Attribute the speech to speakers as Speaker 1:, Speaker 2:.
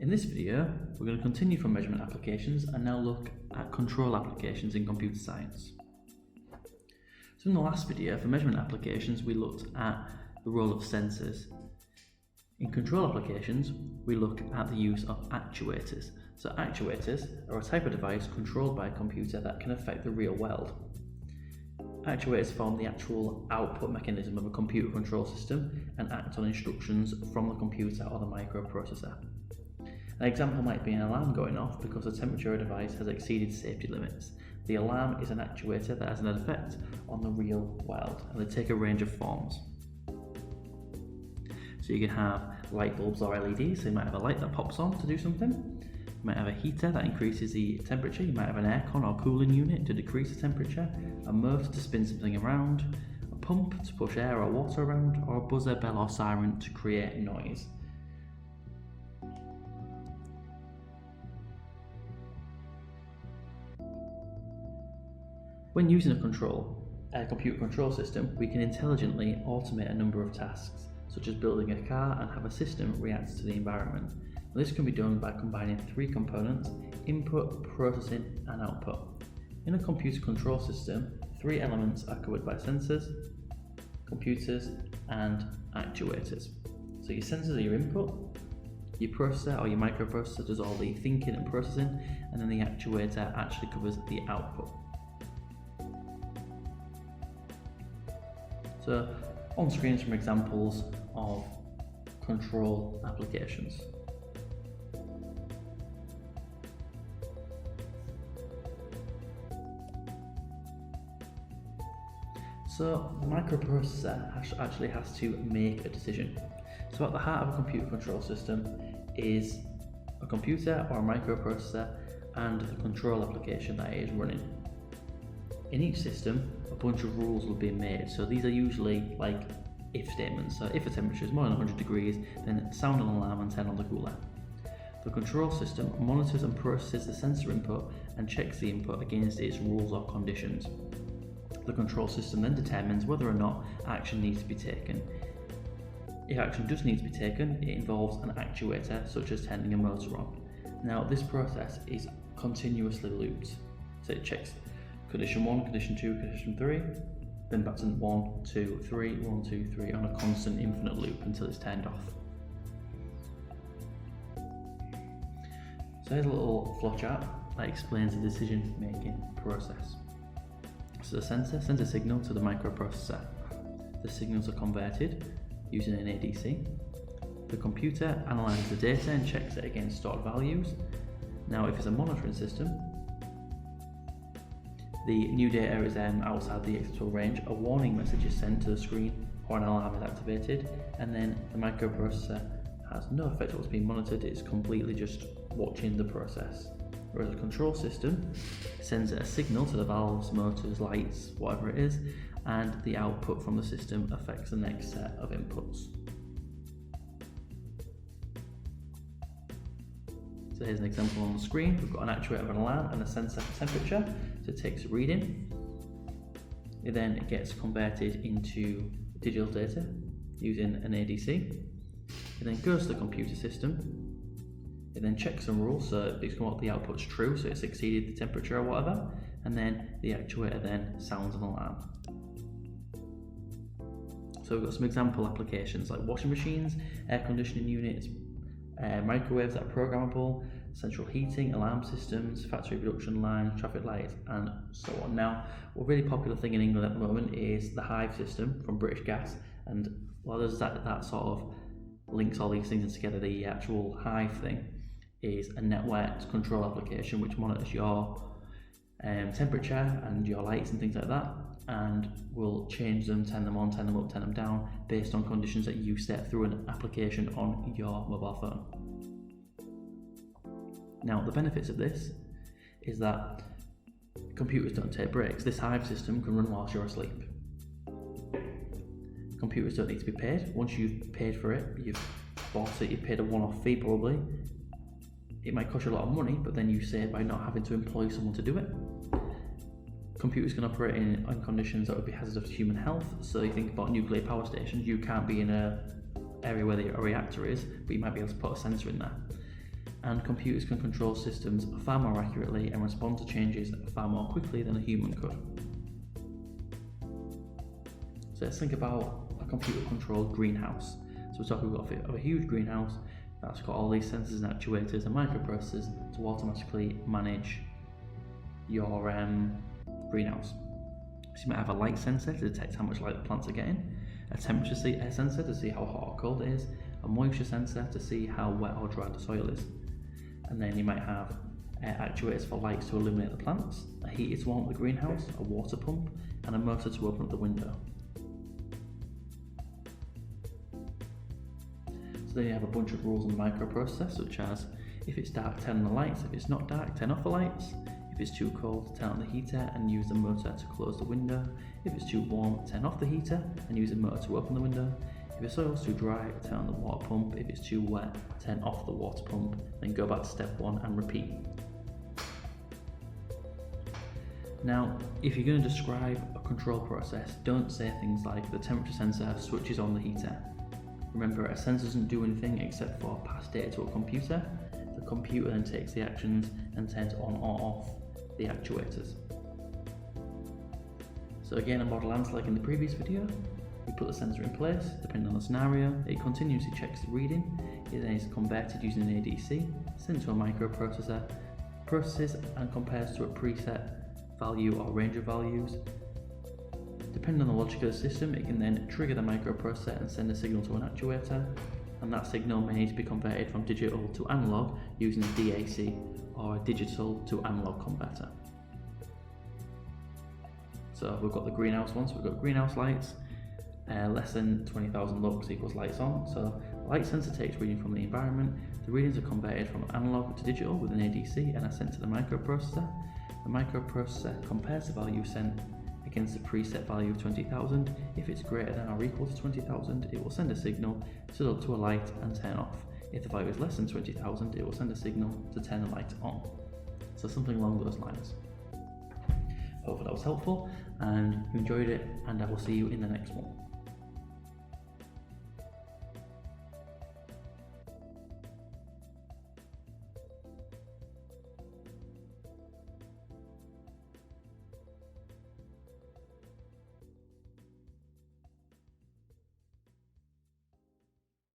Speaker 1: In this video, we're going to continue from measurement applications and now look at control applications in computer science. So in the last video, for measurement applications, we looked at the role of sensors. In control applications, we look at the use of actuators. So actuators are a type of device controlled by a computer that can affect the real world. Actuators form the actual output mechanism of a computer control system and act on instructions from the computer or the microprocessor. An example might be an alarm going off because the temperature of a device has exceeded safety limits. The alarm is an actuator that has an effect on the real world, and they take a range of forms. So you can have light bulbs or LEDs, so you might have a light that pops on to do something. You might have a heater that increases the temperature. You might have an aircon or cooling unit to decrease the temperature, a motor to spin something around, a pump to push air or water around, or a buzzer, bell or siren to create noise. When using a computer control system, we can intelligently automate a number of tasks, such as building a car and have a system react to the environment. This can be done by combining three components: input, processing and output. In a computer control system, three elements are covered by sensors, computers and actuators. So your sensors are your input, your processor or your microprocessor does all the thinking and processing, and then the actuator actually covers the output. So on screen some examples of control applications. So the microprocessor actually has to make a decision. So at the heart of a computer control system is a computer or a microprocessor and the control application that it is running. In each system, a bunch of rules will be made. So these are usually like if statements. So if a temperature is more than 100 degrees, then sound an alarm and turn on the cooler. The control system monitors and processes the sensor input and checks the input against its rules or conditions. The control system then determines whether or not action needs to be taken. If action does need to be taken, it involves an actuator, such as turning a motor on. Now this process is continuously looped. So it checks condition 1, condition 2, condition 3, then back to 1, 2, 3, 1, 2, 3 on a constant infinite loop until it's turned off. So here's a little flowchart that explains the decision making process. So the sensor sends a signal to the microprocessor. The signals are converted using an ADC. The computer analyzes the data and checks it against stored values. Now if it's a monitoring system, the new data is outside the acceptable range, a warning message is sent to the screen or an alarm is activated, and then the microprocessor has no effect on what's being monitored, it's completely just watching the process. Whereas a control system sends a signal to the valves, motors, lights, whatever it is, and the output from the system affects the next set of inputs. So here's an example on the screen. We've got an actuator of an alarm and a sensor for temperature. So it takes a reading. It gets converted into digital data using an ADC. It then goes to the computer system. It then checks some rules, so it's come up the output's true, so it's exceeded the temperature or whatever, and then the actuator then sounds an alarm. So we've got some example applications like washing machines, air conditioning units, microwaves that are programmable, central heating, alarm systems, factory production lines, traffic lights and so on. Now, a really popular thing in England at the moment is the Hive system from British Gas, and while there's that sort of links all these things together, the actual Hive thing is a networked control application which monitors your temperature and your lights and things like that, and will change them, turn them on, turn them up, turn them down based on conditions that you set through an application on your mobile phone. Now the benefits of this is that computers don't take breaks. This Hive system can run whilst you're asleep. Computers don't need to be paid. Once you've paid for it, you've bought it, you've paid a one-off fee probably. It might cost you a lot of money, but then you save by not having to employ someone to do it. Computers can operate in conditions that would be hazardous to human health. So you think about nuclear power stations, you can't be in an area where the reactor is, but you might be able to put a sensor in there. and computers can control systems far more accurately and respond to changes far more quickly than a human could. So let's think about a computer-controlled greenhouse. So we're talking about a huge greenhouse that's got all these sensors and actuators and microprocessors to automatically manage your greenhouse. So you might have a light sensor to detect how much light the plants are getting, a temperature sensor to see how hot or cold it is, a moisture sensor to see how wet or dry the soil is. And then you might have actuators for lights to illuminate the plants, a heater to warm up the greenhouse, a water pump, and a motor to open up the window. So then you have a bunch of rules on the microprocessor, such as if it's dark, turn on the lights; if it's not dark, turn off the lights; if it's too cold, turn on the heater and use the motor to close the window; if it's too warm, turn off the heater and use the motor to open the window; if the soil's too dry, turn on the water pump; if it's too wet, turn off the water pump, then go back to step 1 and repeat. Now, if you're going to describe a control process, don't say things like the temperature sensor switches on the heater. Remember, a sensor doesn't do anything except for pass data to a computer. The computer then takes the actions and turns on or off the actuators. So again, a model answer like in the previous video. We put the sensor in place, depending on the scenario, it continuously checks the reading, it then is converted using an ADC, sent to a microprocessor, processes and compares to a preset value or range of values. Depending on the logic of the system, it can then trigger the microprocessor and send a signal to an actuator, and that signal may need to be converted from digital to analog using a DAC or a digital to analog converter. So we've got the greenhouse one, so we've got greenhouse lights, less than 20,000 lux equals lights on. So light sensor takes reading from the environment, the readings are converted from analog to digital with an ADC and are sent to the microprocessor. The microprocessor compares the value sent against the preset value of 20,000. If it's greater than or equal to 20,000, it will send a signal to a light and turn off. If the value is less than 20,000, it will send a signal to turn the light on. So something along those lines. Hopefully that was helpful and you enjoyed it, and I will see you in the next one.